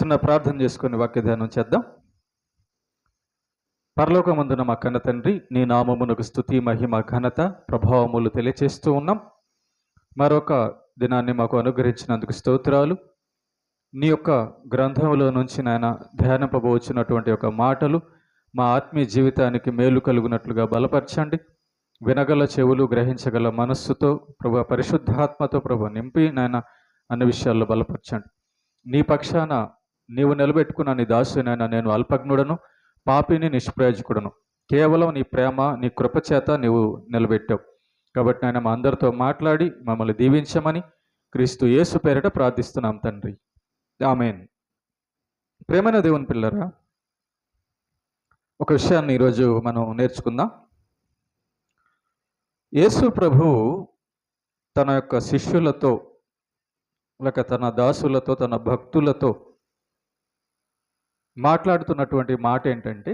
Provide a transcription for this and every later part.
చిన్న ప్రార్థన చేసుకుని వాక్య ధ్యానం చేద్దాం. పరలోకమందున మా కన్న తండ్రి, నీ నామమునకు స్తుతి మహిమ ఘనత ప్రభావములు తెలియచేస్తూ ఉన్నాం. మరొక దినాన్ని మాకు అనుగ్రహించినందుకు స్తోత్రాలు. నీ యొక్క గ్రంథంలో నుంచి నాయన ధ్యానింపబోచున్నటువంటి ఒక మాటలు మా ఆత్మీయ జీవితానికి మేలు కలుగునట్లుగా బలపరచండి. వినగల చెవులు, గ్రహించగల మనస్సుతో ప్రభు పరిశుద్ధాత్మతో ప్రభు నింపి నాయన అన్ని విషయాల్లో బలపరచండి. నీ పక్షాన నీవు నిలబెట్టుకున్న నీ దాసునైనా నేను అల్పజ్ఞుడను, పాపిని, నిష్ప్రయోజకుడను. కేవలం నీ ప్రేమ, నీ కృపచేత నీవు నిలబెట్టావు. కాబట్టి నాయన మా అందరితో మాట్లాడి మమ్మల్ని దీవించమని క్రీస్తు యేసు పేరిట ప్రార్థిస్తున్నాం తండ్రి, ఆమేన్. ప్రేమైన దేవుని పిల్లరా, ఒక విషయాన్ని ఈరోజు మనం నేర్చుకుందాం. యేసు ప్రభువు తన యొక్క శిష్యులతో, లేక తన దాసులతో, తన భక్తులతో మాట్లాడుతున్నటువంటి మాట ఏంటంటే,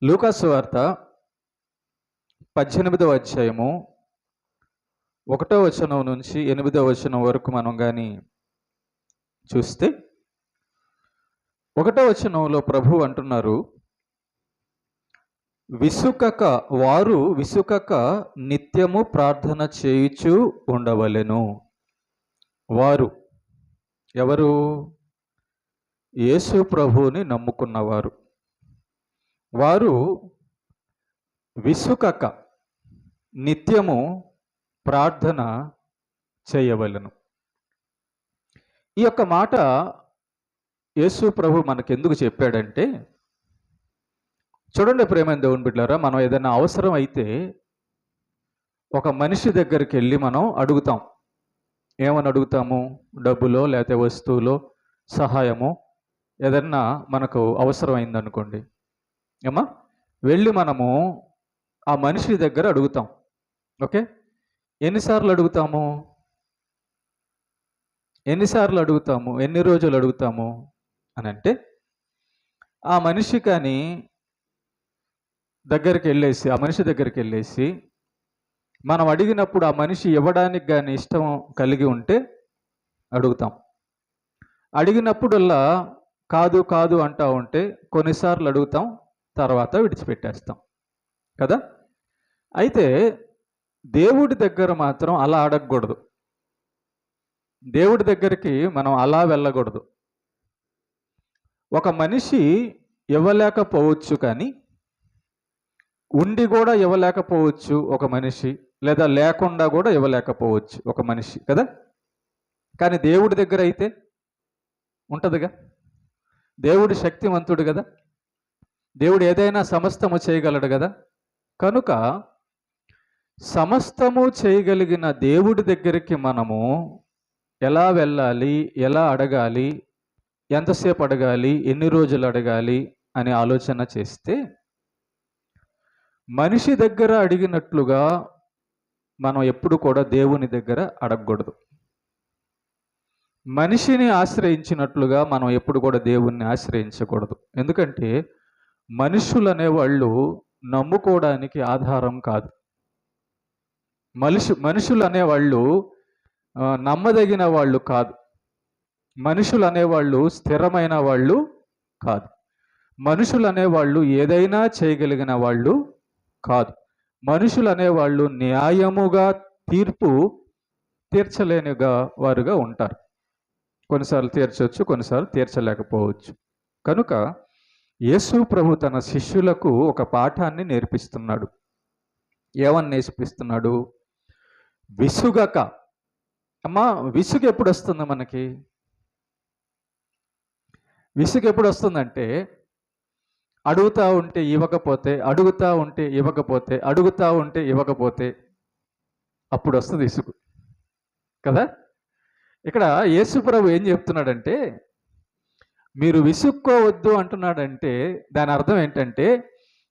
లూకాసు వార్త 18వ అధ్యాయము 1వ వచనం నుంచి 8వ వచనం వరకు మనం కానీ చూస్తే, 1వ వచనంలో ప్రభు అంటున్నారు, వారు విసుకక నిత్యము ప్రార్థన చేయుచు ఉండవలెను. వారు ఎవరు? యేసు ప్రభువుని నమ్ముకున్నవారు. వారు విసుకక నిత్యము ప్రార్థన చేయవలెను. ఈ యొక్క మాట యేసు ప్రభు మనకెందుకు చెప్పాడంటే, చూడండి ప్రేమైన దేవుని బిడ్డలారా, మనం ఏదైనా అవసరం అయితే ఒక మనిషి దగ్గరికి వెళ్ళి మనం అడుగుతాం. ఏమని అడుగుతాము? డబ్బులో, లేకపోతే వస్తువులో, సహాయమో ఏదన్నా మనకు అవసరం అయిందనుకోండి, ఏమా వెళ్ళి మనము ఆ మనిషి దగ్గర అడుగుతాం. ఓకే, ఎన్నిసార్లు అడుగుతాము? ఎన్ని రోజులు అడుగుతాము అని అంటే, ఆ మనిషి కానీ ఆ మనిషి దగ్గరికి వెళ్ళేసి మనం అడిగినప్పుడు ఆ మనిషి ఇవ్వడానికి కానీ ఇష్టం కలిగి ఉంటే అడుగుతాం. అడిగినప్పుడల్లా కాదు కాదు అంటూ ఉంటే కొన్నిసార్లు అడుగుతాం, తర్వాత విడిచిపెట్టేస్తాం కదా. అయితే దేవుడి దగ్గర మాత్రం అలా అడగకూడదు. దేవుడి దగ్గరికి మనం అలా వెళ్ళకూడదు. ఒక మనిషి ఇవ్వలేకపోవచ్చు, కానీ ఉండి కూడా ఇవ్వలేకపోవచ్చు ఒక మనిషి, లేదా లేకుండా కూడా ఇవ్వలేకపోవచ్చు ఒక మనిషి కదా. కానీ దేవుడి దగ్గర అయితే ఉంటుందిగా. దేవుడు శక్తివంతుడు కదా, దేవుడు ఏదైనా సమస్తము చేయగలడు కదా. కనుక సమస్తము చేయగలిగిన దేవుడి దగ్గరికి మనము ఎలా వెళ్ళాలి, ఎలా అడగాలి, ఎంతసేపు అడగాలి, ఎన్ని రోజులు అడగాలి అని ఆలోచన చేస్తే, మనిషి దగ్గర అడిగినట్లుగా మనం ఎప్పుడు కూడా దేవుని దగ్గర అడగకూడదు. మనిషిని ఆశ్రయించినట్లుగా మనం ఎప్పుడు కూడా దేవుణ్ణి ఆశ్రయించకూడదు. ఎందుకంటే మనుషులు అనేవాళ్ళు నమ్ముకోవడానికి ఆధారం కాదు. మనుషులు అనేవాళ్ళు నమ్మదగిన వాళ్ళు కాదు. మనుషులు అనేవాళ్ళు స్థిరమైన వాళ్ళు కాదు. మనుషులు అనేవాళ్ళు ఏదైనా చేయగలిగిన వాళ్ళు కాదు. మనుషులు అనేవాళ్ళు న్యాయముగా తీర్పు తీర్చలేనిగా వారుగా ఉంటారు. కొన్నిసార్లు తీర్చవచ్చు, కొన్నిసార్లు తీర్చలేకపోవచ్చు. కనుక యేసు ప్రభు తన శిష్యులకు ఒక పాఠాన్ని నేర్పిస్తున్నాడు. ఏమని నేర్పిస్తున్నాడు? విసుగక. అమ్మా, విసుగు ఎప్పుడు వస్తుంది మనకి? విసుగు ఎప్పుడు వస్తుందంటే, అడుగుతూ ఉంటే ఇవ్వకపోతే అప్పుడు వస్తుంది విసుగు కదా. ఇక్కడ యేసు ప్రభు ఏం చెప్తున్నాడంటే, మీరు విసుక్కోవద్దు అంటున్నాడంటే దాని అర్థం ఏంటంటే,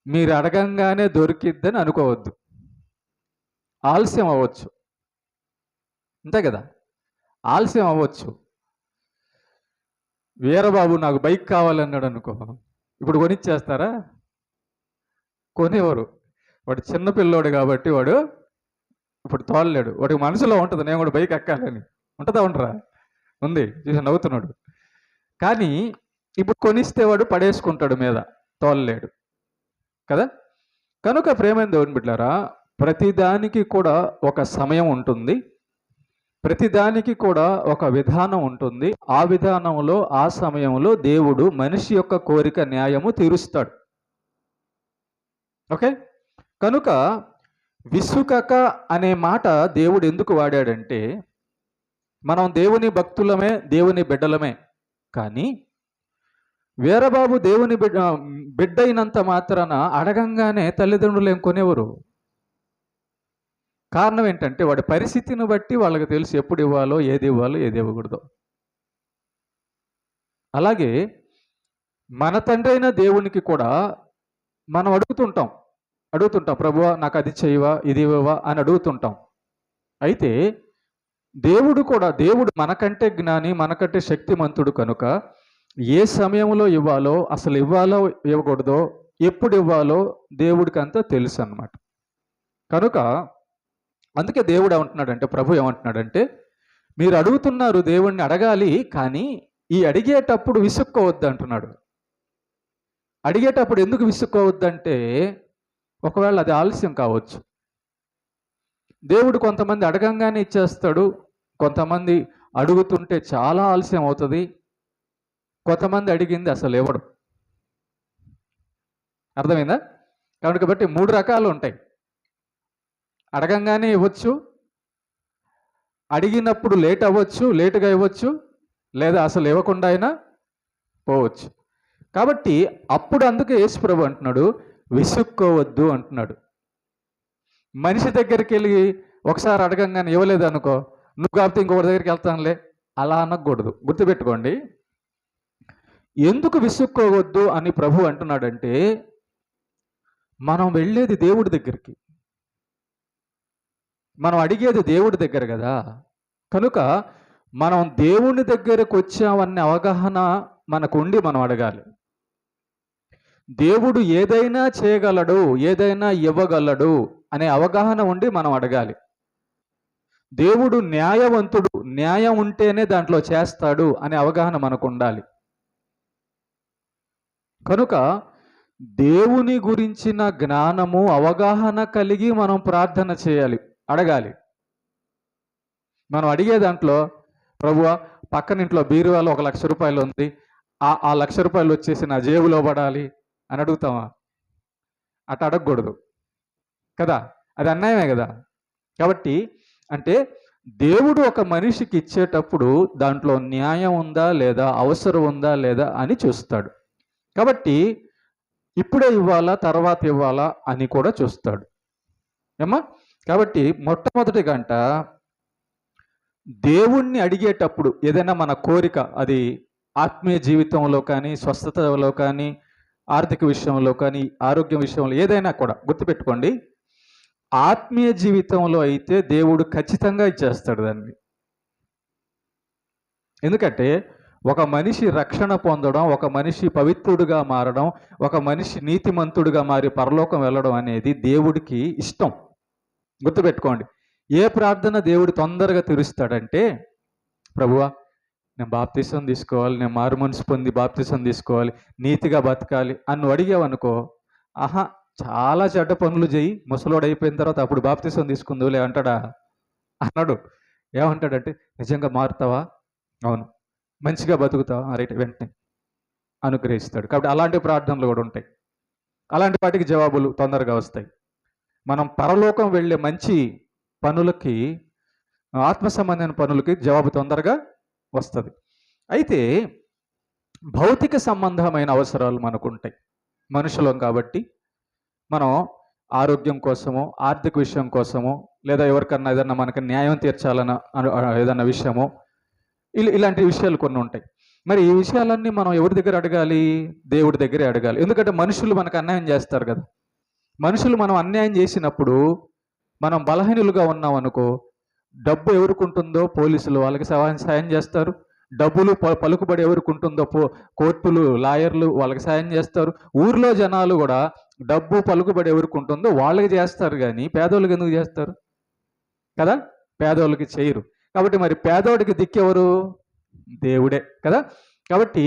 మీరు అడగంగానే దొరికిద్దని అనుకోవద్దు. ఆలస్యం అవ్వచ్చు, అంతే కదా, ఆలస్యం అవ్వచ్చు. వీరబాబు నాకు బైక్ కావాలన్నాడు అనుకో, ఇప్పుడు కొనిచ్చేస్తారా? కొనేవారు. వాడు చిన్నపిల్లోడు కాబట్టి వాడు ఇప్పుడు తోలలేడు. వాడికి మనసులో ఉంటుంది, నేను కూడా బైక్ ఎక్కాలని. ఉంటుందా? ఉండరా? ఉంది. చూసి నవ్వుతున్నాడు. కానీ ఇప్పుడు కొనిస్తే వాడు పడేసుకుంటాడు మీద, తోలలేడు కదా. కనుక ప్రేమైన దేవుని బిడ్డలారా, ప్రతిదానికి కూడా ఒక సమయం ఉంటుంది, ప్రతిదానికి కూడా ఒక విధానం ఉంటుంది. ఆ విధానంలో ఆ సమయంలో దేవుడు మనిషి యొక్క కోరిక న్యాయము తీరుస్తాడు. ఓకే. కనుక విసుకక అనే మాట దేవుడు ఎందుకు వాడాడంటే, మనం దేవుని భక్తులమే, దేవుని బిడ్డలమే, కానీ వీరబాబు దేవుని బిడ్డ అయినంత మాత్రాన అడగంగానే తల్లిదండ్రులు ఏం కొనేవారు. కారణం ఏంటంటే వాడి పరిస్థితిని బట్టి వాళ్ళకి తెలుసు ఎప్పుడు ఇవ్వాలో, ఏది ఇవ్వాలో, ఏది ఇవ్వకూడదో. అలాగే మన తండ్రి అయిన దేవునికి కూడా మనం అడుగుతుంటాం, ప్రభువా నాకు అది చేయవా, ఇది ఇవ్వవా అని అడుగుతుంటాం. అయితే దేవుడు మనకంటే జ్ఞాని, మనకంటే శక్తిమంతుడు కనుక ఏ సమయంలో ఇవ్వాలో, అసలు ఇవ్వాలో ఇవ్వకూడదో, ఎప్పుడు ఇవ్వాలో దేవుడికి అంతా తెలుసు అన్నమాట. కనుక అందుకే దేవుడు ఏమంటున్నాడంటే, ప్రభు ఏమంటున్నాడంటే, మీరు అడుగుతున్నారు, దేవుణ్ణి అడగాలి, కానీ ఈ అడిగేటప్పుడు విసుక్కోవద్దు అంటున్నాడు. అడిగేటప్పుడు ఎందుకు విసుక్కోవద్దంటే, ఒకవేళ అది ఆలస్యం కావచ్చు. దేవుడు కొంతమంది అడగంగానే ఇచ్చేస్తాడు, కొంతమంది అడుగుతుంటే చాలా ఆలస్యం అవుతుంది, కొంతమంది అడిగింది అసలు ఇవ్వడు. అర్థమైందా? కాబట్టి 3 రకాలు ఉంటాయి. అడగంగానే ఇవ్వచ్చు, అడిగినప్పుడు లేటుగా ఇవ్వచ్చు, లేదా అసలు ఇవ్వకుండా అయినా పోవచ్చు. కాబట్టి అప్పుడు అందుకే యేసు ప్రభు అంటున్నాడు, విసుక్కోవద్దు అంటున్నాడు. మనిషి దగ్గరికి వెళ్ళి ఒకసారి అడగంగానే ఇవ్వలేదు అనుకో, నువ్వు కాబట్టి ఇంకొకటి దగ్గరికి వెళ్తానులే, అలా అనకూడదు. గుర్తుపెట్టుకోండి. ఎందుకు విసుక్కోవద్దు అని ప్రభు అంటున్నాడంటే, మనం వెళ్ళేది దేవుడి దగ్గరికి, మనం అడిగేది దేవుడి దగ్గర కదా. కనుక మనం దేవుని దగ్గరకు వచ్చామన్న అవగాహన మనకు ఉండి మనం అడగాలి. దేవుడు ఏదైనా చేయగలడు, ఏదైనా ఇవ్వగలడు అనే అవగాహన ఉండి మనం అడగాలి. దేవుడు న్యాయవంతుడు, న్యాయం ఉంటేనే దాంట్లో చేస్తాడు అనే అవగాహన మనకు ఉండాలి. కనుక దేవుని గురించిన జ్ఞానము, అవగాహన కలిగి మనం ప్రార్థన చేయాలి, అడగాలి. మనం అడిగే దాంట్లో, ప్రభువా పక్కనింట్లో బీరువాలో 1,00,000 రూపాయలు ఉంది, ఆ 1,00,000 రూపాయలు వచ్చేసి నా జేబులో పడాలి అని అడుగుతామా? అట్ట అడగకూడదు కదా, అది అన్యాయమే కదా. కాబట్టి అంటే దేవుడు ఒక మనిషికి ఇచ్చేటప్పుడు దాంట్లో న్యాయం ఉందా లేదా, అవసరం ఉందా లేదా అని చూస్తాడు. కాబట్టి ఇప్పుడే ఇవ్వాలా, తర్వాత ఇవ్వాలా అని కూడా చూస్తాడు ఏమ్మా. కాబట్టి మొట్టమొదటి గంట దేవుణ్ణి అడిగేటప్పుడు ఏదైనా మన కోరిక, అది ఆత్మీయ జీవితంలో కానీ, స్వస్థతలో కానీ, ఆర్థిక విషయంలో కానీ, ఆరోగ్యం విషయంలో ఏదైనా కూడా గుర్తుపెట్టుకోండి, ఆత్మీయ జీవితంలో అయితే దేవుడు ఖచ్చితంగా ఇచ్చేస్తాడు దాన్ని. ఎందుకంటే ఒక మనిషి రక్షణ పొందడం, ఒక మనిషి పవిత్రుడిగా మారడం, ఒక మనిషి నీతిమంతుడిగా మారి పరలోకం వెళ్ళడం అనేది దేవుడికి ఇష్టం. గుర్తుపెట్టుకోండి. ఏ ప్రార్థన దేవుడు తొందరగా తీరుస్తాడంటే, ప్రభువా నేను బాప్తిసం తీసుకోవాలి, నేను మారు మనసు పొంది బాప్తిసం తీసుకోవాలి, నీతిగా బతకాలి అని నువ్వు అడిగావనుకో, ఆహా చాలా చెడ్డ పనులు చేయి, ముసలోడు అయిపోయిన తర్వాత అప్పుడు బాప్తిసం తీసుకుందులే అంటాడా? అన్నాడు. ఏమంటాడంటే, నిజంగా మారుతావా? అవును. మంచిగా బతుకుతావా? రైట్, వెంటనే అనుగ్రహిస్తాడు. కాబట్టి అలాంటి ప్రార్థనలు కూడా ఉంటాయి, అలాంటి వాటికి జవాబులు తొందరగా వస్తాయి. మనం పరలోకం వెళ్ళే మంచి పనులకి, ఆత్మ సంబంధమైన పనులకి జవాబు తొందరగా వస్తుంది. అయితే భౌతిక సంబంధమైన అవసరాలు మనకు ఉంటాయి, మనుషులం కాబట్టి మనం ఆరోగ్యం కోసమో, ఆర్థిక విషయం కోసమో, లేదా ఎవరికన్నా ఏదన్నా మనకి న్యాయం తీర్చాలన్న ఏదన్నా విషయమో, ఇలాంటి విషయాలు కొన్ని ఉంటాయి. మరి ఈ విషయాలన్నీ మనం ఎవరి దగ్గర అడగాలి? దేవుడి దగ్గరే అడగాలి. ఎందుకంటే మనుషులు మనకు అన్యాయం చేస్తారు కదా. మనుషులు మనం అన్యాయం చేసినప్పుడు మనం బలహీనులుగా ఉన్నాం అనుకో, డబ్బు ఎవరికి ఉంటుందో పోలీసులు వాళ్ళకి సాయం చేస్తారు, డబ్బులు పలుకుబడి ఎవరికి ఉంటుందో కోర్టులు, లాయర్లు వాళ్ళకి సాయం చేస్తారు. ఊర్లో జనాలు కూడా డబ్బు పలుకుబడి ఎవరికి ఉంటుందో వాళ్ళకి చేస్తారు, కానీ పేదోళ్ళకి ఎందుకు చేస్తారు కదా? పేదోళ్ళకి చేయరు. కాబట్టి మరి పేదోడికి దిక్కెవరు? దేవుడే కదా. కాబట్టి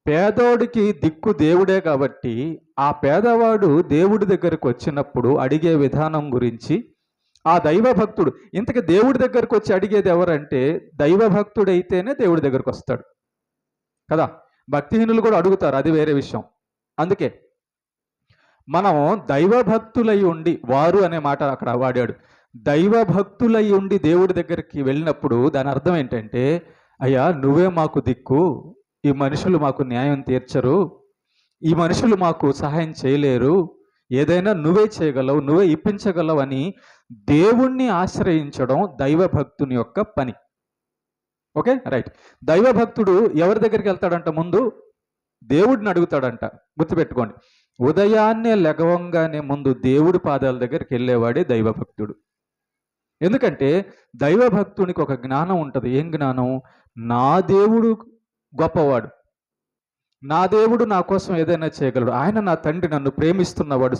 పేదోడికి దిక్కు దేవుడే కాబట్టి ఆ పేదవాడు దేవుడి దగ్గరకు వచ్చినప్పుడు అడిగే విధానం గురించి ఆ దైవభక్తుడు, ఇంతకీ దేవుడి దగ్గరకు వచ్చి అడిగేది ఎవరంటే దైవభక్తుడైతేనే దేవుడి దగ్గరకు వస్తాడు కదా. భక్తిహీనులు కూడా అడుగుతారు, అది వేరే విషయం. అందుకే మనం దైవభక్తులై ఉండి, వారు అనే మాట అక్కడ వాడాడు, దైవభక్తులై ఉండి దేవుడి దగ్గరికి వెళ్ళినప్పుడు దాని అర్థం ఏంటంటే, అయ్యా నువ్వే మాకు దిక్కు, ఈ మనుషులు మాకు న్యాయం తీర్చరు, ఈ మనుషులు మాకు సహాయం చేయలేరు, ఏదైనా నువ్వే చేయగలవు, నువ్వే ఇప్పించగలవు అని దేవుణ్ణి ఆశ్రయించడం దైవభక్తుని యొక్క పని. Okay, right. దైవభక్తుడు ఎవరి దగ్గరికి వెళ్తాడంట? ముందు దేవుడిని అడుగుతాడంట. గుర్తుపెట్టుకోండి, ఉదయాన్నే లెగవంగానే ముందు దేవుడి పాదాల దగ్గరికి వెళ్ళేవాడే దైవభక్తుడు. ఎందుకంటే దైవభక్తునికి ఒక జ్ఞానం ఉంటుంది. ఏం జ్ఞానం? నా దేవుడు గొప్పవాడు, నా దేవుడు నా కోసం ఏదైనా చేయగలడు, ఆయన నా తండ్రి, నన్ను ప్రేమిస్తున్నవాడు,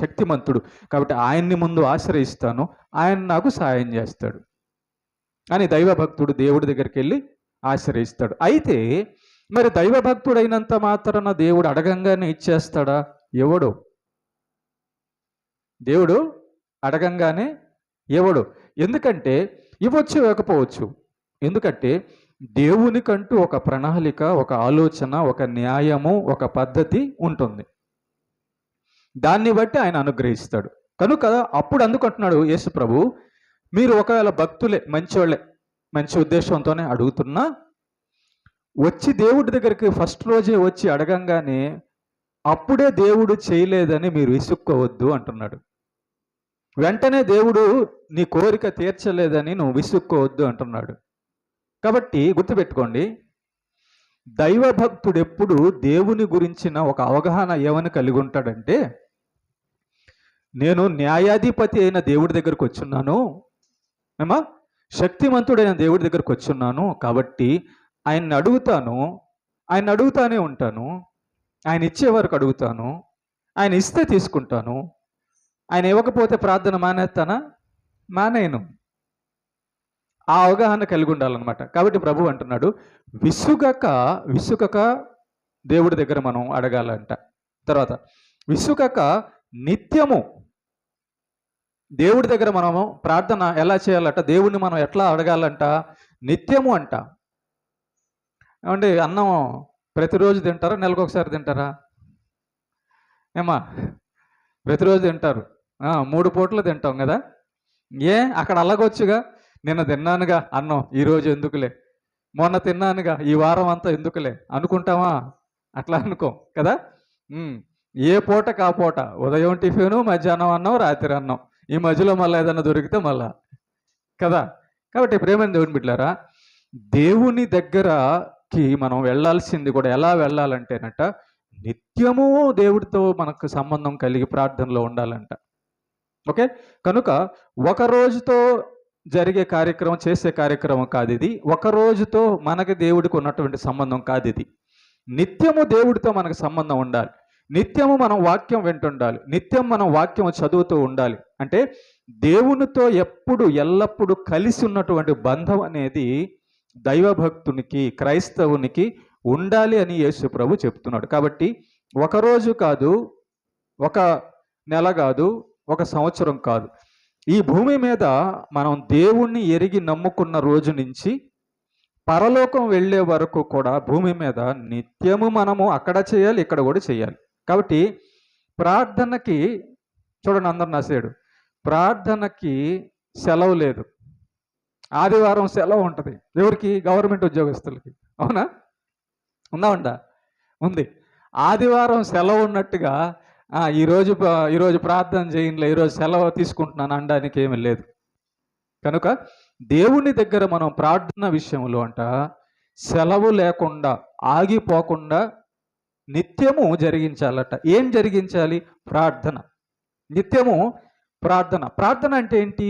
శక్తిమంతుడు, కాబట్టి ఆయన్ని ముందు ఆశ్రయిస్తాను, ఆయన నాకు సహాయం చేస్తాడు అని దైవభక్తుడు దేవుడి దగ్గరికి వెళ్ళి ఆశ్రయిస్తాడు. అయితే మరి దైవభక్తుడైనంత మాత్రాన దేవుడు అడగంగానే ఇచ్చేస్తాడా? ఎవడు దేవుడు అడగంగానే ఎవడు? ఎందుకంటే ఇవ్వచ్చు, ఇవ్వకపోవచ్చు. ఎందుకంటే దేవునికంటూ ఒక ప్రణాళిక, ఒక ఆలోచన, ఒక న్యాయము, ఒక పద్ధతి ఉంటుంది. దాన్ని బట్టి ఆయన అనుగ్రహిస్తాడు. కనుక అప్పుడు అందుకుంటున్నాడు యేసు ప్రభు, మీరు ఒకవేళ భక్తులే, మంచివాళ్ళే, మంచి ఉద్దేశంతోనే అడుగుతున్నా, వచ్చి దేవుడి దగ్గరికి ఫస్ట్ రోజే వచ్చి అడగంగానే అప్పుడే దేవుడు చేయలేదని మీరు విసుక్కోవద్దు అంటున్నాడు. వెంటనే దేవుడు నీ కోరిక తీర్చలేదని నువ్వు విసుక్కోవద్దు అంటున్నాడు. కాబట్టి గుర్తుపెట్టుకోండి, దైవభక్తుడు ఎప్పుడు దేవుని గురించిన ఒక అవగాహన ఏమని కలిగి ఉంటాడంటే, నేను న్యాయాధిపతి అయిన దేవుడి దగ్గరకు వచ్చున్నాను, ఏమా శక్తిమంతుడైన దేవుడి దగ్గరకు వచ్చున్నాను, కాబట్టి ఆయన్ని అడుగుతాను, ఆయన అడుగుతానే ఉంటాను, ఆయన ఇచ్చే వరకు అడుగుతాను, ఆయన ఇస్తే తీసుకుంటాను, ఆయన ఇవ్వకపోతే ప్రార్థన మానేస్తానా? మానేయను. ఆ అవగాహన కలిగి ఉండాలన్నమాట. కాబట్టి ప్రభు అంటున్నాడు, విసుగక దేవుడి దగ్గర మనం అడగాలంట. తర్వాత విసుగక నిత్యము దేవుడి దగ్గర మనము ప్రార్థన ఎలా చేయాలంట? దేవుణ్ణి మనం ఎట్లా అడగాలంట? నిత్యము అంట. ఏమంటే అన్నం ప్రతిరోజు తింటారా? నెలకు ఒకసారి తింటారా? ఏమా ప్రతిరోజు తింటారు, 3 పూటలు తింటాం కదా. అక్కడ అలాగొచ్చుగా, నిన్న తిన్నానుగా అన్నం, ఈరోజు ఎందుకులే, మొన్న తిన్నానుగా, ఈ వారం అంతా ఎందుకులే అనుకుంటామా? అట్లా అనుకోం కదా. ఏ పూటకి ఆ పూట, ఉదయం టిఫిను, మధ్యాహ్నం అన్నం, రాత్రి అన్నం, ఈ మధ్యలో మళ్ళీ ఏదైనా దొరికితే మళ్ళా కదా. కాబట్టి ప్రేమని దేవుని బిడ్డలారా, దేవుని దగ్గరకి మనం వెళ్ళాల్సింది కూడా ఎలా వెళ్ళాలంటేనట, నిత్యము దేవుడితో మనకు సంబంధం కలిగి ప్రార్థనలో ఉండాలంట. ఓకే, కనుక ఒక రోజుతో జరిగే కార్యక్రమం, చేసే కార్యక్రమం కాదు ఇది. ఒక రోజుతో మనకి దేవుడికి ఉన్నటువంటి సంబంధం కాదు ఇది. నిత్యము దేవుడితో మనకు సంబంధం ఉండాలి. నిత్యము మనం వాక్యం వింటుండాలి, నిత్యం మనం వాక్యం చదువుతూ ఉండాలి. అంటే దేవునితో ఎల్లప్పుడూ కలిసి ఉన్నటువంటి బంధం అనేది దైవభక్తునికి, క్రైస్తవునికి ఉండాలి అని యేసు ప్రభు చెప్తున్నాడు. కాబట్టి ఒకరోజు కాదు, ఒక నెల కాదు, ఒక సంవత్సరం కాదు, ఈ భూమి మీద మనం దేవుణ్ణి ఎరిగి నమ్ముకున్న రోజు నుంచి పరలోకం వెళ్ళే వరకు కూడా భూమి మీద నిత్యము మనము అక్కడ చేయాలి, ఇక్కడ కూడా చేయాలి. కాబట్టి ప్రార్థనకి చూడండి, అందరు నసేడు, ప్రార్థనకి సెలవు లేదు. ఆదివారం సెలవు ఉంటుంది. ఎవరికి? గవర్నమెంట్ ఉద్యోగస్తులకి. అవునా? ఉందా? ఉంది. ఆదివారం సెలవు ఉన్నట్టుగా ఈరోజు ప్రార్థన చేయండిలే, ఈరోజు సెలవు తీసుకుంటున్నాను అనడానికి ఏమీ లేదు. కనుక దేవుని దగ్గర మనం ప్రార్థన విషయంలో సెలవు లేకుండా, ఆగిపోకుండా నిత్యము జరిగించాలట. ఏం జరిగించాలి? ప్రార్థన. నిత్యము ప్రార్థన. ప్రార్థన అంటే ఏంటి?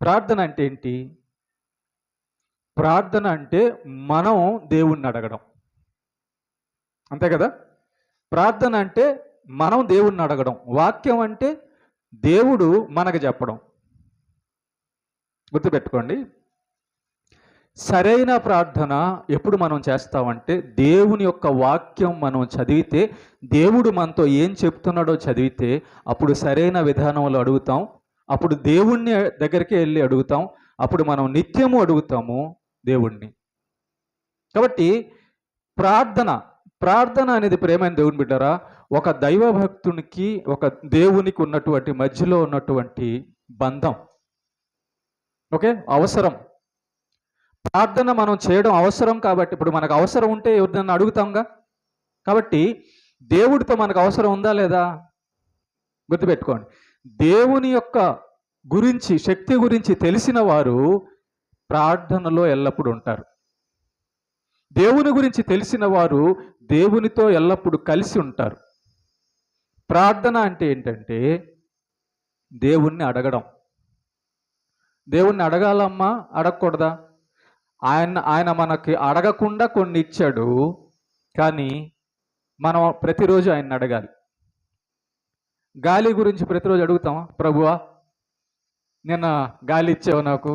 ప్రార్థన అంటే ఏంటి? ప్రార్థన అంటే మనం దేవుణ్ణి అడగడం, అంతే కదా. ప్రార్థన అంటే మనం దేవుణ్ణి అడగడం, వాక్యం అంటే దేవుడు మనకు చెప్పడం. గుర్తుపెట్టుకోండి, సరైన ప్రార్థన ఎప్పుడు మనం చేస్తామంటే దేవుని యొక్క వాక్యం మనం చదివితే, దేవుడు మనతో ఏం చెప్తున్నాడో చదివితే అప్పుడు సరైన విధానంలో అడుగుతాం. అప్పుడు దేవుణ్ణి దగ్గరికి వెళ్ళి అడుగుతాం. అప్పుడు మనం నిత్యము అడుగుతాము దేవుణ్ణి. కాబట్టి ప్రార్థన అనేది ప్రేమైన దేవుని బిడ్డరా, ఒక దైవ భక్తునికి ఒక దేవునికి ఉన్నటువంటి మధ్యలో ఉన్నటువంటి బంధం. ఓకే, అవసరం. ప్రార్థన మనం చేయడం అవసరం. కాబట్టి ఇప్పుడు మనకు అవసరం ఉంటే ఎవరినన్నా అడుగుతాంగా. కాబట్టి దేవుడితో మనకు అవసరం ఉందా లేదా గుర్తుపెట్టుకోండి. దేవుని యొక్క గురించి, శక్తి గురించి తెలిసిన వారు ప్రార్థనలో ఎల్లప్పుడూ ఉంటారు. దేవుని గురించి తెలిసిన వారు దేవునితో ఎల్లప్పుడూ కలిసి ఉంటారు. ప్రార్థన అంటే ఏంటంటే దేవుణ్ణి అడగడం. దేవుణ్ణి అడగాలమ్మా, అడగకూడదా? ఆయన మనకి అడగకుండా కొన్ని ఇచ్చాడు, కానీ మనం ప్రతిరోజు ఆయన్ని అడగాలి. గాలి గురించి ప్రతిరోజు అడుగుతామా? ప్రభువా, నిన్న గాలి ఇచ్చావు నాకు,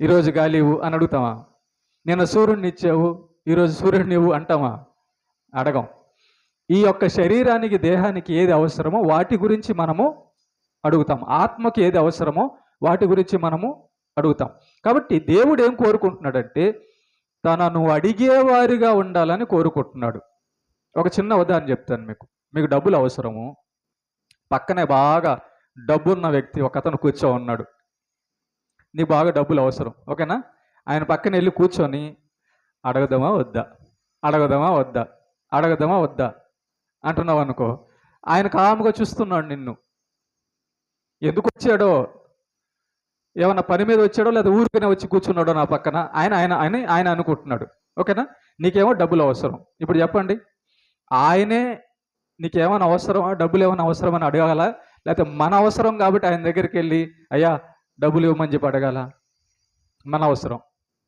ఈరోజు గాలి ఇవ్వు అని అడుగుతామా? నిన్న సూర్యుడిని ఇచ్చావు, ఈరోజు సూర్యుడిని ఇవ్వు అంటామా? అడగం. ఈ యొక్క శరీరానికి, దేహానికి ఏది అవసరమో వాటి గురించి మనము అడుగుతాం. ఆత్మకి ఏది అవసరమో వాటి గురించి మనము అడుగుతాం. కాబట్టి దేవుడు ఏం కోరుకుంటున్నాడంటే తనను అడిగేవారిగా ఉండాలని కోరుకుంటున్నాడు. ఒక చిన్న ఉదాహరణ చెప్తాను మీకు డబ్బులు అవసరము. పక్కనే బాగా డబ్బున్న వ్యక్తి ఒక అతను కూర్చో ఉన్నాడు. నీకు బాగా డబ్బులు అవసరం, ఓకేనా? ఆయన పక్కన వెళ్ళి కూర్చొని అడగదామా వద్దా, అడగదామా వద్దా, అడగదామా వద్దా అంటున్నావు అనుకో, ఆయన కాముగా చూస్తున్నాడు నిన్ను. ఎందుకు వచ్చాడో, ఏమన్నా పని మీద వచ్చాడో లేదా ఊరికనే వచ్చి కూర్చున్నాడో నా పక్కన, ఆయన అనుకుంటున్నాడు. ఓకేనా? నీకేమో డబ్బులు అవసరం. ఇప్పుడు చెప్పండి, ఆయనే నీకేమైనా అవసరమా, డబ్బులు ఏమైనా అవసరమని అడగాల, లేకపోతే మన అవసరం కాబట్టి ఆయన దగ్గరికి వెళ్ళి అయ్యా డబ్బులు ఇవ్వమని చెప్పి అడగాల? మన అవసరం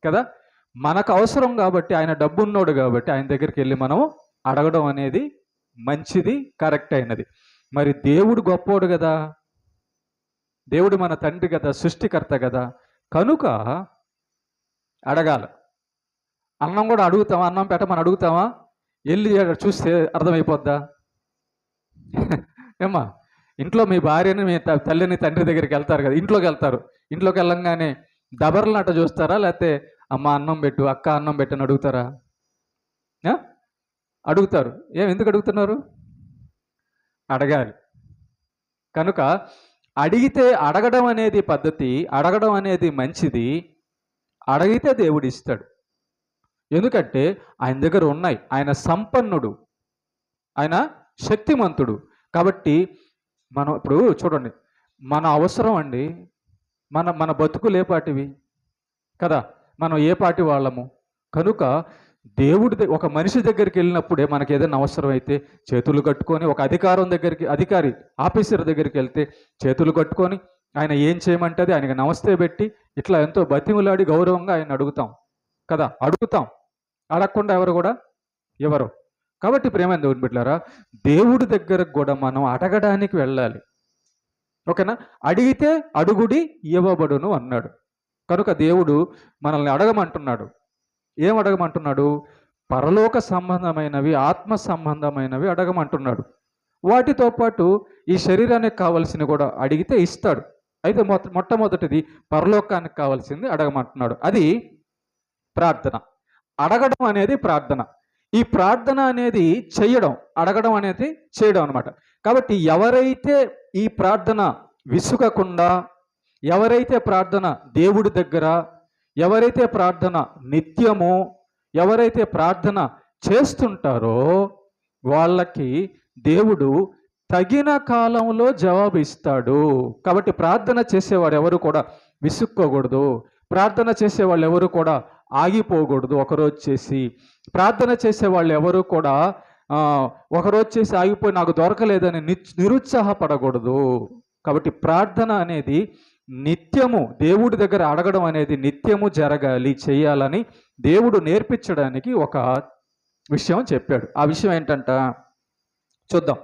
కదా, మనకు అవసరం కాబట్టి, ఆయన డబ్బు ఉన్నోడు కాబట్టి ఆయన దగ్గరికి వెళ్ళి మనం అడగడం అనేది మంచిది, కరెక్ట్ అయినది. మరి దేవుడు గొప్పోడు కదా, దేవుడు మన తండ్రి కదా, సృష్టికర్త కదా, కనుక అడగాల. అన్నం కూడా అడుగుతామా? అన్నం పెట్టమని అడుగుతామా? వెళ్ళి చూస్తే అర్థమైపోద్దా? ఏమ్మా, ఇంట్లో మీ భార్యని, మీ తల్లిని, తండ్రి దగ్గరికి వెళ్తారు కదా, ఇంట్లోకి వెళ్తారు. ఇంట్లోకి వెళ్ళంగానే దబర్లనట చూస్తారా, లేకపోతే అమ్మ అన్నం పెట్టు, అక్క అన్నం పెట్టు అని అడుగుతారా? అడుగుతారు. ఎందుకు అడుగుతున్నారు? అడగాలి. కనుక అడిగితే, అడగడం అనేది పద్ధతి, అడగడం అనేది మంచిది. అడిగితే దేవుడు ఇస్తాడు. ఎందుకంటే ఆయన దగ్గర ఉన్నాయి. ఆయన సంపన్నుడు, ఆయన శక్తిమంతుడు. కాబట్టి మనం ఇప్పుడు చూడండి, మన అవసరం అండి, మన బతుకులు ఏ పాటివి కదా, మనం ఏ పాటి వాళ్ళము. కనుక దేవుడి ఒక మనిషి దగ్గరికి వెళ్ళినప్పుడే మనకి ఏదైనా అవసరం అయితే చేతులు కట్టుకొని, ఒక అధికారి ఆఫీసర్ దగ్గరికి వెళ్తే చేతులు కట్టుకొని ఆయన ఏం చేయమంటే ఆయనకి నమస్తే పెట్టి ఇట్లా ఎంతో బతిములాడి గౌరవంగా ఆయన అడుగుతాం కదా, అడుగుతాం. అడగకుండా ఎవరు. కాబట్టి ప్రేమైన దేవుని బిడ్డలారా, దేవుడి దగ్గరకు కూడా మనం అడగడానికి వెళ్ళాలి. ఓకేనా? అడిగితే అడుగుడి ఇవ్వబడును అన్నాడు. కనుక దేవుడు మనల్ని అడగమంటున్నాడు. ఏం అడగమంటున్నాడు? పరలోక సంబంధమైనవి, ఆత్మ సంబంధమైనవి అడగమంటున్నాడు. వాటితో పాటు ఈ శరీరానికి కావాల్సింది కూడా అడిగితే ఇస్తాడు. అయితే మొట్టమొదటిది పరలోకానికి కావాల్సింది అడగమంటున్నాడు. అది ప్రార్థన. అడగడం అనేది ప్రార్థన. ఈ ప్రార్థన అనేది చేయడం, అడగడం అనేది చేయడం అన్నమాట. కాబట్టి ఎవరైతే ఈ ప్రార్థన విసుగకుండా, ఎవరైతే ప్రార్థన దేవుడి దగ్గర, ఎవరైతే ప్రార్థన నిత్యము, ఎవరైతే ప్రార్థన చేస్తుంటారో వాళ్ళకి దేవుడు తగిన కాలంలో జవాబు ఇస్తాడు. కాబట్టి ప్రార్థన చేసేవాడు ఎవరు కూడా విసుక్కోకూడదు. ప్రార్థన చేసేవాళ్ళు ఎవరు కూడా ఆగిపోకూడదు. ఒకరోజు చేసి ప్రార్థన చేసేవాళ్ళు ఎవరు కూడా ఒకరోజు చేసి ఆగిపోయి నాకు దొరకలేదని నిరుత్సాహపడకూడదు. కాబట్టి ప్రార్థన అనేది నిత్యము, దేవుడి దగ్గర అడగడం అనేది నిత్యము జరగాలి, చేయాలని దేవుడు నేర్పించడానికి ఒక విషయం చెప్పాడు. ఆ విషయం ఏంటంట చూద్దాం.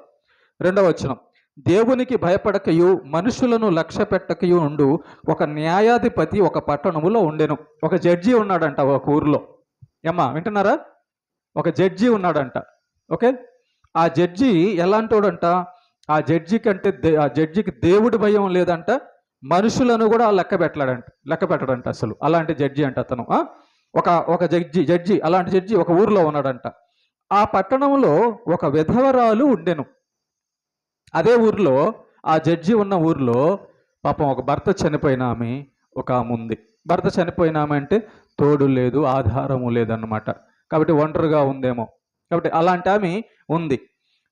2వ వచనం, దేవునికి భయపడకయు మనుషులను లక్ష్య పెట్టకయు ఉండు ఒక న్యాయాధిపతి ఒక పట్టణములో ఉండెను. ఒక జడ్జి ఉన్నాడంట ఒక ఊరిలో. ఏమ్మా వింటున్నారా? ఒక జడ్జి ఉన్నాడంట. ఓకే, ఆ జడ్జి ఎలాంటోడంట? ఆ జడ్జికి దేవుడి భయం లేదంట, మనుషులను కూడా లెక్క పెట్టడంట అసలు. అలాంటి జడ్జి అంట అతను. ఒక జడ్జి అలాంటి జడ్జి ఒక ఊరిలో ఉన్నాడంట. ఆ పట్టణంలో ఒక విధవరాలు ఉండెను. అదే ఊర్లో, ఆ జడ్జి ఉన్న ఊర్లో పాపం ఒక భర్త చనిపోయిన ఆమె ఒక ఆమె ఉంది. భర్త చనిపోయిన ఆమె అంటే తోడు లేదు, ఆధారము లేదన్నమాట. కాబట్టి ఒంటరిగా ఉందేమో. కాబట్టి అలాంటి ఆమె ఉంది.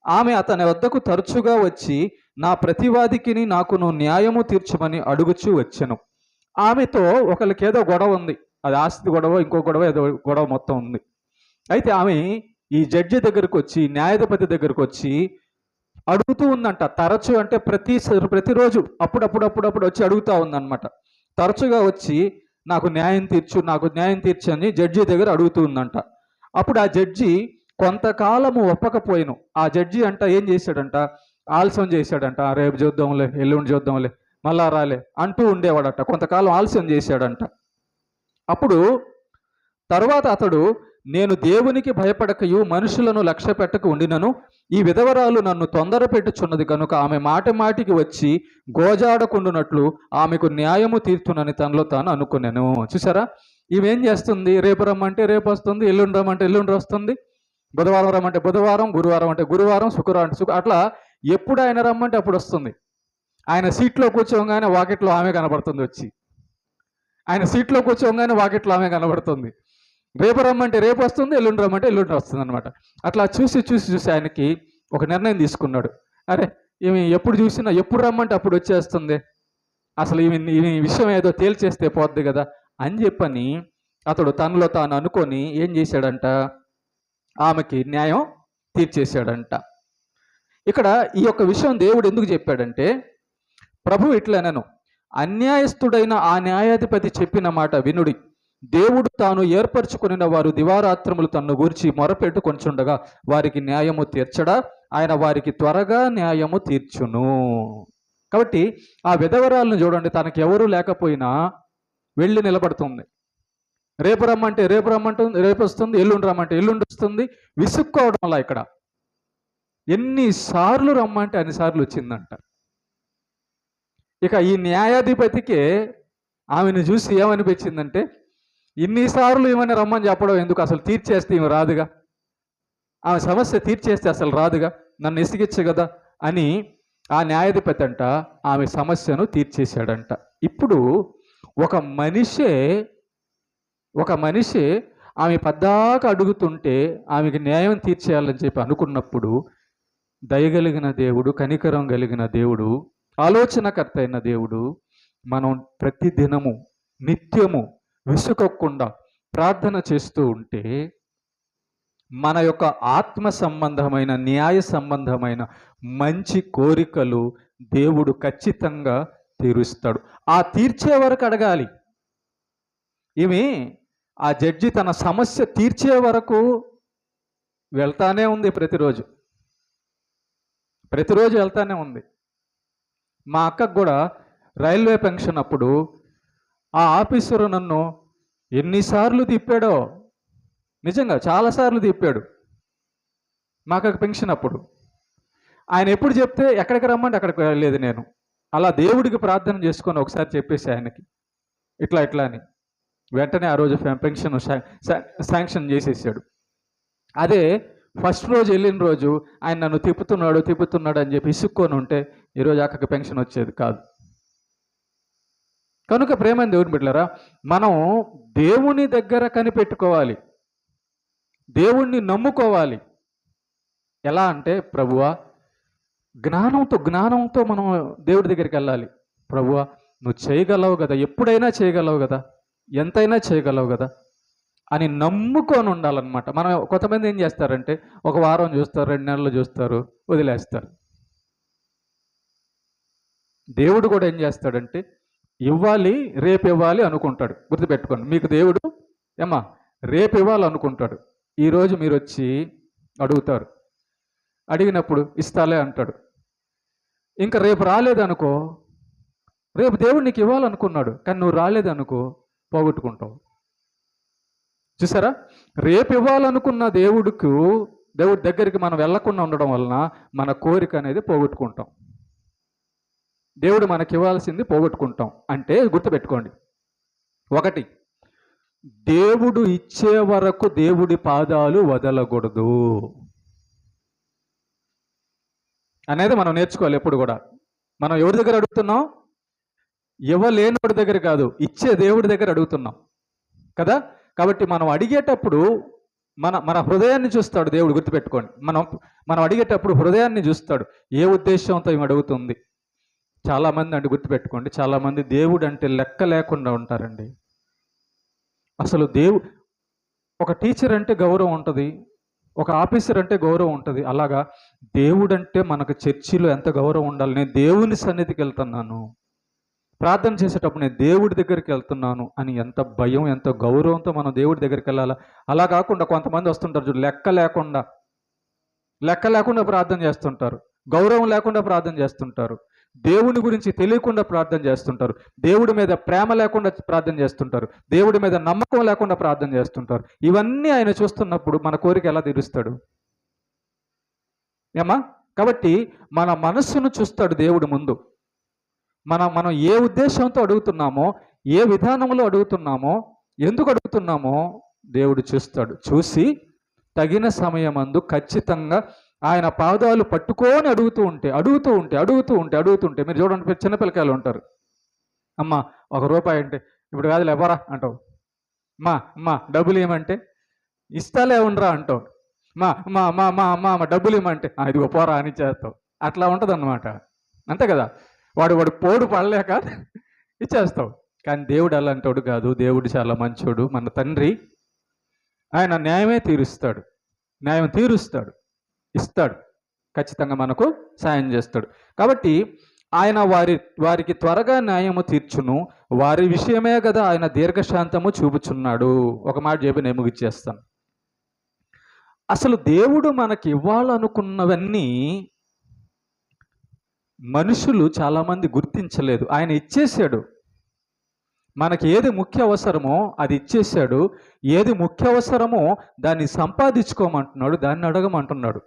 ఆమె అతని వద్దకు తరచుగా వచ్చి నా ప్రతివాదికిని నాకును న్యాయము తీర్చమని అడుగుచూ వచ్చెను. ఆమెతో ఒకరికేదో గొడవ ఉంది. అది ఆస్తి గొడవ, ఇంకో గొడవ, ఏదో గొడవ మొత్తం ఉంది. అయితే ఆమె ఈ జడ్జి దగ్గరకు వచ్చి, న్యాయాధిపతి దగ్గరకు వచ్చి అడుగుతూ ఉందంట. తరచు అంటే ప్రతిరోజు అప్పుడప్పుడు వచ్చి అడుగుతూ ఉందన్నమాట. తరచుగా వచ్చి నాకు న్యాయం తీర్చు అని జడ్జి దగ్గర అడుగుతూ ఉందంట. అప్పుడు ఆ జడ్జి కొంతకాలము ఒప్పకపోయిను. ఆ జడ్జి అంట ఏం చేశాడంట? ఆలస్యం చేశాడంట. రేపు చూద్దాంలే, ఎల్లుండి చూద్దాంలే, మళ్ళా రాలే అంటూ ఉండేవాడట. కొంతకాలం ఆలస్యం చేశాడంట. అప్పుడు తర్వాత అతడు, నేను దేవునికి భయపడకయు మనుషులను లక్ష్య పెట్టక ఉండినను ఈ విధవరాలు నన్ను తొందర పెట్టుచున్నది కనుక ఆమె మాటికి వచ్చి గోజాడకుండునట్లు ఆమెకు న్యాయము తీర్చునని తనలో తాను అనుకున్నాను. చూసారా? ఈమెం చేస్తుంది? రేపు రమ్మంటే రేపు వస్తుంది, ఎల్లుండి రమ్మంటే ఎల్లుండి వస్తుంది, బుధవారం రమ్మంటే బుధవారం, గురువారం అంటే గురువారం, శుక్రవారం అంటే అట్లా ఎప్పుడు ఆయన రమ్మంటే అప్పుడు వస్తుంది. ఆయన సీట్లో కూర్చోగానే వాకిట్లో ఆమె కనబడుతుంది. వచ్చి ఆయన సీట్లో కూర్చోగానే వాకిట్లో ఆమె కనబడుతుంది. రేపు రమ్మంటే రేపు వస్తుంది, ఎల్లుండి రమ్మంటే ఎల్లుండి వస్తుంది అనమాట. అట్లా చూసి ఆయనకి ఒక నిర్ణయం తీసుకున్నాడు. అరే ఈమె ఎప్పుడు రమ్మంటే అప్పుడు వచ్చేస్తుంది, అసలు ఈ విషయం ఏదో తేల్చేస్తే పోద్ది కదా అని చెప్పని అతడు తనలో తాను అనుకొని ఏం చేశాడంట? ఆమెకి న్యాయం తీర్చేశాడంట. ఇక్కడ ఈ యొక్క విషయం దేవుడు ఎందుకు చెప్పాడంటే, ప్రభు ఇట్లనను, అన్యాయస్తుడైన ఆ న్యాయాధిపతి చెప్పిన మాట వినుడి. దేవుడు తాను ఏర్పరచుకున్న వారు దివారాత్రములు తన్ను గూర్చి మొరపెట్టుకొంచుండగా వారికి న్యాయము తీర్చడా? ఆయన వారికి త్వరగా న్యాయము తీర్చును. కాబట్టి ఆ విధవరాలను చూడండి, తనకి ఎవరూ లేకపోయినా వెళ్ళి నిలబడుతుంది. రేపు రమ్మంటే రేపు వస్తుంది, ఎల్లుండి రమ్మంటే ఎల్లుండి వస్తుంది. విసుక్కోవడంలా ఇక్కడ ఎన్నిసార్లు రమ్మంటే అన్నిసార్లు వచ్చిందంట. ఇక ఈ న్యాయాధిపతికే ఆమెను చూసి ఏమనిపించిందంటే, ఇన్నిసార్లు ఏమైనా రమ్మని చెప్పడం ఎందుకు, అసలు తీర్చేస్తే ఈమె రాదుగా, ఆమె సమస్య తీర్చేస్తే అసలు రాదుగా, నన్ను ఇసిగిచ్చు కదా అని ఆ న్యాయాధిపతి అంట ఆమె సమస్యను తీర్చేశాడంట. ఇప్పుడు ఒక మనిషి ఆమె పద్దాక అడుగుతుంటే ఆమెకి న్యాయం తీర్చేయాలని చెప్పి అనుకున్నప్పుడు దయగలిగిన దేవుడు, కనికరం కలిగిన దేవుడు, ఆలోచనకర్త అయిన దేవుడు మనం ప్రతిదినము నిత్యము విసుకకుండా ప్రార్థన చేస్తూ ఉంటే మన యొక్క ఆత్మ సంబంధమైన, న్యాయ సంబంధమైన మంచి కోరికలు దేవుడు ఖచ్చితంగా తీరుస్తాడు. ఆ తీర్చే వరకు అడగాలి. ఆ జడ్జి తన సమస్య తీర్చే వరకు వెళ్తానే ఉంది. ప్రతిరోజు వెళ్తానే ఉంది. మా అక్కకు కూడా రైల్వే పెన్షన్ అప్పుడు ఆ ఆఫీసరు నన్ను ఎన్నిసార్లు తిప్పాడో, నిజంగా చాలాసార్లు తిప్పాడు. మా అక్కకు పెన్షన్ అప్పుడు ఆయన ఎప్పుడు చెప్తే ఎక్కడికి రమ్మంటే అక్కడికి వెళ్ళలేదు నేను. అలా దేవుడికి ప్రార్థన చేసుకొని ఒకసారి చెప్పేసి ఆయనకి ఇట్లా అని వెంటనే ఆ రోజు పెన్షన్ శాంక్షన్ చేసేసాడు. అదే ఫస్ట్ రోజు వెళ్ళిన రోజు ఆయన నన్ను తిప్పుతున్నాడు అని చెప్పి ఇసుక్కొని ఉంటే ఈరోజు అక్కడికి పెన్షన్ వచ్చేది కాదు. కనుక ప్రేమని దేవుని బిడ్డలారా, మనం దేవుని దగ్గర కనిపెట్టుకోవాలి, దేవుణ్ణి నమ్ముకోవాలి. ఎలా అంటే, ప్రభువా, జ్ఞానంతో మనం దేవుడి దగ్గరికి వెళ్ళాలి. ప్రభువా, నువ్వు చేయగలవు కదా, ఎప్పుడైనా చేయగలవు కదా, ఎంతైనా చేయగలవు కదా అని నమ్ముకొని ఉండాలన్నమాట. మనం కొంతమంది ఏం చేస్తారంటే, ఒక వారం చూస్తారు, 2 నెలలు చూస్తారు, వదిలేస్తారు. దేవుడు కూడా ఏం చేస్తాడంటే, ఇవ్వాలి, రేపు ఇవ్వాలి అనుకుంటాడు. గుర్తుపెట్టుకోండి, మీకు దేవుడు రేపు ఇవ్వాలి అనుకుంటాడు. ఈరోజు మీరు వచ్చి అడుగుతారు, అడిగినప్పుడు ఇస్తాలే అంటాడు. ఇంకా రేపు రాలేదనుకో, రేపు దేవుడు నీకు ఇవ్వాలనుకున్నాడు కానీ నువ్వు రాలేదనుకో పోగొట్టుకుంటావు. చూసారా, రేపు ఇవ్వాలనుకున్న దేవుడి దగ్గరికి మనం వెళ్లకుండా ఉండడం వలన మన కోరిక అనేది పోగొట్టుకుంటాం. దేవుడు మనకి ఇవ్వాల్సింది పోగొట్టుకుంటాం. అంటే గుర్తుపెట్టుకోండి, ఒకటి, దేవుడు ఇచ్చే వరకు దేవుడి పాదాలు వదలకూడదు అనేది మనం నేర్చుకోవాలి. ఎప్పుడు కూడా మనం ఎవరి దగ్గర అడుగుతున్నాం? ఇవ్వలేనోడి దగ్గర కాదు, ఇచ్చే దేవుడి దగ్గర అడుగుతున్నాం కదా. కాబట్టి మనం అడిగేటప్పుడు మన హృదయాన్ని చూస్తాడు దేవుడు. గుర్తుపెట్టుకోండి, మనం అడిగేటప్పుడు హృదయాన్ని చూస్తాడు. ఏ ఉద్దేశంతో ఈమె అడుగుతుంది. చాలామంది అండి, గుర్తుపెట్టుకోండి, చాలామంది దేవుడు అంటే లెక్క లేకుండా ఉంటారండి. అసలు ఒక టీచర్ అంటే గౌరవం ఉంటుంది, ఒక ఆఫీసర్ అంటే గౌరవం ఉంటుంది. అలాగా దేవుడు అంటే మనకు చర్చిలో ఎంత గౌరవం ఉండాలి. నేను దేవుని సన్నిధికి వెళ్తున్నాను, ప్రార్థన చేసేటప్పుడు నేను దేవుడి దగ్గరికి వెళ్తున్నాను అని ఎంత భయం, ఎంత గౌరవంతో మనం దేవుడి దగ్గరికి వెళ్ళాలా. అలా కాకుండా కొంతమంది వస్తుంటారు చూడు, లెక్క లేకుండా ప్రార్థన చేస్తుంటారు, గౌరవం లేకుండా ప్రార్థన చేస్తుంటారు, దేవుని గురించి తెలియకుండా ప్రార్థన చేస్తుంటారు, దేవుడి మీద ప్రేమ లేకుండా ప్రార్థన చేస్తుంటారు, దేవుడి మీద నమ్మకం లేకుండా ప్రార్థన చేస్తుంటారు. ఇవన్నీ ఆయన చూస్తున్నప్పుడు మన కోరిక ఎలా తీరుస్తాడు ఏమా? కాబట్టి మన మనస్సును చూస్తాడు దేవుడు ముందు. మనం ఏ ఉద్దేశంతో అడుగుతున్నామో, ఏ విధానంలో అడుగుతున్నామో, ఎందుకు అడుగుతున్నామో దేవుడు చూస్తాడు. చూసి తగిన సమయమందు ఖచ్చితంగా ఆయన పాదాలు పట్టుకొని అడుగుతూ ఉంటే మీరు చూడండి, చిన్నపిల్లకాయలు ఉంటారు. అమ్మ ₹1 అంటే ఇప్పుడు కాదు లేవరా అంటావు. అమ్మా డబ్బులు ఏమంటే ఇస్తాలే ఉండరా అంటావు. మా డబ్బులు ఏమంటే ఇదిగో పోరా అని చేస్తావు. అట్లా ఉంటుంది అన్నమాట. అంతే కదా, వాడు పోడు పడలేక ఇచ్చేస్తావు. కానీ దేవుడు అలాంటోడు కాదు. దేవుడు చాలా మంచోడు. మన తండ్రి ఆయన న్యాయం తీరుస్తాడు, ఇస్తాడు, ఖచ్చితంగా మనకు సాయం చేస్తాడు. కాబట్టి ఆయన వారికి త్వరగా న్యాయము తీర్చును, వారి విషయమే కదా ఆయన దీర్ఘశాంతము చూపుచున్నాడు. ఒక మాట చెప్పి నేను ముగిచ్చేస్తాను. అసలు దేవుడు మనకి ఇవ్వాలనుకున్నవన్నీ మనుషులు చాలామంది గుర్తించలేదు. ఆయన ఇచ్చేశాడు. మనకి ఏది ముఖ్య అవసరమో అది ఇచ్చేశాడు. ఏది ముఖ్య అవసరమో దాన్ని సంపాదించుకోమంటున్నాడు, దాన్ని అడగమంటున్నాడు.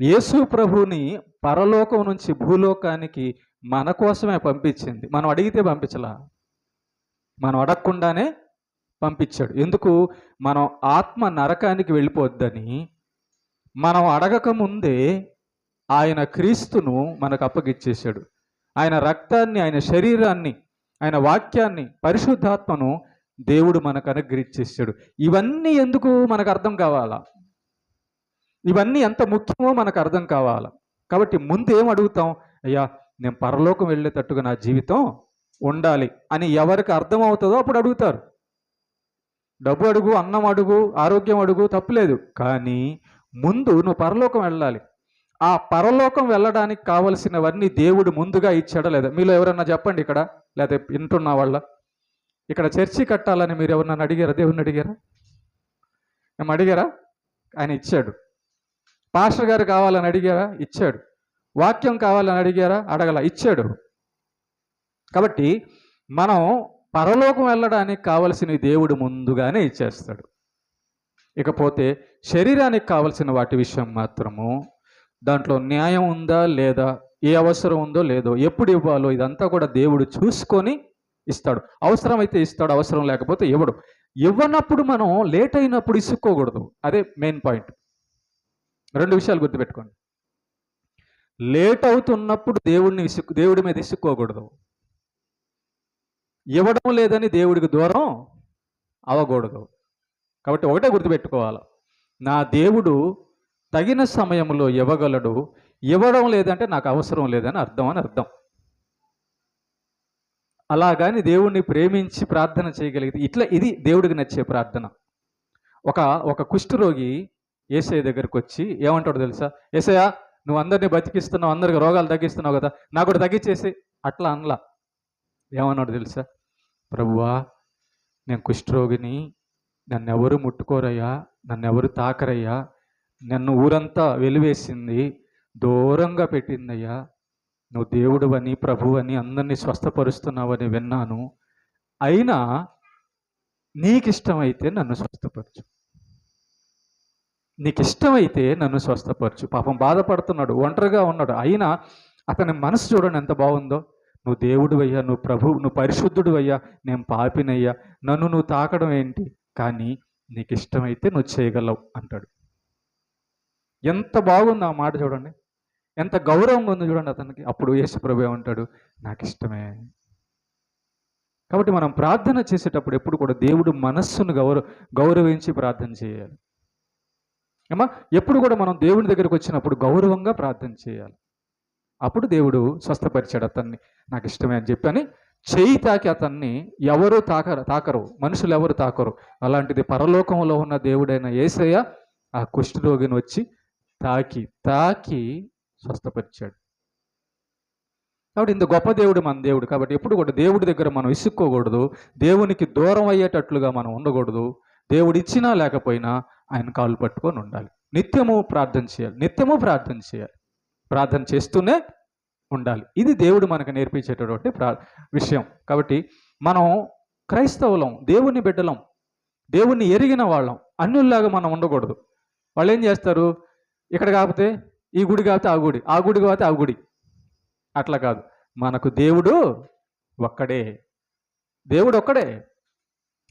యేసు ప్రభుని పరలోకం నుంచి భూలోకానికి మన కోసమే పంపించింది. మనం అడిగితే పంపించలా, మనం అడగకుండానే పంపించాడు. ఎందుకు? మనం ఆత్మ నరకానికి వెళ్ళిపోద్దని. మనం అడగక ముందే ఆయన క్రీస్తును మనకు అప్పగిచ్చేశాడు. ఆయన రక్తాన్ని, ఆయన శరీరాన్ని, ఆయన వాక్యాన్ని, పరిశుద్ధాత్మను దేవుడు మనకు అనుగ్రహించేశాడు. ఇవన్నీ ఎందుకు మనకు అర్థం కావాలా? ఇవన్నీ ఎంత ముఖ్యమో మనకు అర్థం కావాలా. కాబట్టి ముందు ఏం అడుగుతాం? అయ్యా, నేను పరలోకం వెళ్ళేటట్టుగా నా జీవితం ఉండాలి అని ఎవరికి అర్థం అవుతుందో అప్పుడు అడుగుతారు. డబ్బు అడుగు, అన్నం అడుగు, ఆరోగ్యం అడుగు, తప్పులేదు. కానీ ముందు నువ్వు పరలోకం వెళ్ళాలి. ఆ పరలోకం వెళ్ళడానికి కావలసినవన్నీ దేవుడు ముందుగా ఇచ్చాడా లేదా? మీలో ఎవరన్నా చెప్పండి ఇక్కడ, లేదా వింటున్న వాళ్ళ ఇక్కడ చర్చి కట్టాలని మీరు ఎవరన్నా అడిగారా? దేవుని అడిగారా? మేము అడిగారా? ఆయన ఇచ్చాడు. పాస్టర్ గారు కావాలని అడిగారా? ఇచ్చాడు. వాక్యం కావాలని అడిగారా? అడగల, ఇచ్చాడు. కాబట్టి మనం పరలోకం వెళ్ళడానికి కావలసినవి దేవుడు ముందుగానే ఇచ్చేస్తాడు. ఇకపోతే శరీరానికి కావలసిన వాటి విషయం మాత్రము దాంట్లో న్యాయం ఉందా లేదా, ఏ అవసరం ఉందో లేదో, ఎప్పుడు ఇవ్వాలో ఇదంతా కూడా దేవుడు చూసుకొని ఇస్తాడు. అవసరమైతే ఇస్తాడు, అవసరం లేకపోతే ఇవ్వడు. ఇవ్వనప్పుడు మనం లేట్ అయినప్పుడు ఇసుక్కోకూడదు. అదే మెయిన్ పాయింట్. 2 విషయాలు గుర్తుపెట్టుకోండి. లేట్ అవుతున్నప్పుడు దేవుడి మీద ఇసుక్కోకూడదు. ఇవ్వడం లేదని దేవుడికి దూరం అవ్వకూడదు. కాబట్టి ఒకటే గుర్తుపెట్టుకోవాలి, నా దేవుడు తగిన సమయంలో ఇవ్వగలడు. ఇవ్వడం లేదంటే నాకు అవసరం లేదని అర్థం. అలాగని దేవుణ్ణి ప్రేమించి ప్రార్థన చేయగలిగితే ఇది దేవుడికి నచ్చే ప్రార్థన. ఒక కుష్ఠరోగి యేసయ్య దగ్గరికి వచ్చి ఏమంటాడు తెలుసా? యేసయ్య, నువ్వు అందరినీ బతికిస్తున్నావు, అందరికి రోగాలు తగ్గిస్తున్నావు కదా, నాకు కూడా తగ్గించేసి. అట్లా అనలా. ఏమన్నాడు తెలుసా? ప్రభువా, నేను కుష్ఠరోగిని, నన్ను ఎవరు ముట్టుకోరయ్యా, నన్ను ఎవరు తాకరయ్యా, నన్ను ఊరంతా వెలివేసింది, దూరంగా పెట్టిందయ్యా, నువ్వు దేవుడువని, ప్రభువని, అందరినీ స్వస్థపరుస్తున్నావని విన్నాను. అయినా నీకిష్టమైతే నన్ను స్వస్థపరచు. నీకిష్టమైతే నన్ను స్వస్థపరచు. పాపం బాధపడుతున్నాడు, ఒంటరిగా ఉన్నాడు. అయినా అతని మనసు చూడండి ఎంత బాగుందో. నువ్వు దేవుడివయ్యా, నువ్వు ప్రభువు, నువ్వు పరిశుద్ధుడివయ్యా, నేను పాపినయ్యా, నన్ను నువ్వు తాకడం ఏంటి? కానీ నీకు ఇష్టమైతే నువ్వు చేయగలవు అంటాడు. ఎంత బాగుంది ఆ మాట చూడండి, ఎంత గౌరవంగా ఉంది చూడండి అతనికి. అప్పుడు యేసు ప్రభు ఏమంటాడు? నాకు ఇష్టమే. కాబట్టి మనం ప్రార్థన చేసేటప్పుడు ఎప్పుడు కూడా దేవుడు మనస్సును గౌరవించి ప్రార్థన చేయాలి. ఏమా, ఎప్పుడు కూడా మనం దేవుని దగ్గరికి వచ్చినప్పుడు గౌరవంగా ప్రార్థన చేయాలి. అప్పుడు దేవుడు స్వస్థపరిచాడు అతన్ని. నాకు ఇష్టమే అని చెప్పని చేయి తాకి అతన్ని ఎవరు తాకరు, మనుషులు ఎవరు తాకరు. అలాంటిది పరలోకంలో ఉన్న దేవుడైన యేసయ్య ఆ కుష్ఠరోగిని వచ్చి తాకి స్వస్థపరిచాడు. కాబట్టి ఇంత గొప్ప దేవుడు మన దేవుడు. కాబట్టి ఎప్పుడు కూడా దేవుడి దగ్గర మనం ఇసుక్కోకూడదు, దేవునికి దూరం అయ్యేటట్లుగా మనం ఉండకూడదు. దేవుడు ఇచ్చినా లేకపోయినా ఆయన కాళ్ళు పట్టుకొని ఉండాలి. నిత్యము ప్రార్థన చేయాలి, ప్రార్థన చేస్తూనే ఉండాలి. ఇది దేవుడు మనకు నేర్పించేటటువంటి విషయం. కాబట్టి మనం క్రైస్తవులం, దేవుని బిడ్డలం, దేవుణ్ణి ఎరిగిన వాళ్ళం. అన్యుల్లాగా మనం ఉండకూడదు. వాళ్ళు ఏం చేస్తారు? ఇక్కడ కాకపోతే ఈ గుడి కాకపోతే ఆ గుడి కాకపోతే ఆ గుడి, అట్లా కాదు. మనకు దేవుడు ఒక్కడే,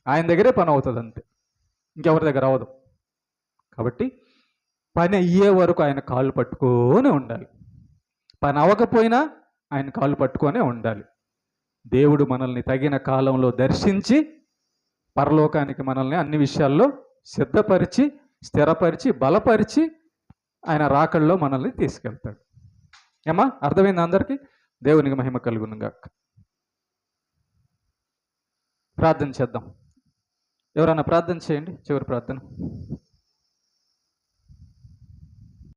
ఆయన దగ్గరే పని అవుతుంది అంతే, ఇంకెవరి దగ్గర అవ్వదు. కాబట్టి పని అయ్యే వరకు ఆయన కాళ్ళు పట్టుకొని ఉండాలి. పని అవ్వకపోయినా ఆయన కాళ్ళు పట్టుకొనే ఉండాలి. దేవుడు మనల్ని తగిన కాలంలో దర్శించి పరలోకానికి మనల్ని అన్ని విషయాల్లో సిద్ధపరిచి, స్థిరపరిచి, బలపరిచి ఆయన రాకల్లో మనల్ని తీసుకెళ్తాడు. ఏమా, అర్థమైంది అందరికీ? దేవునికి మహిమ కలుగును గాక. ప్రార్థన చేద్దాం. ఎవరైనా ప్రార్థన చేయండి, చివరి ప్రార్థన.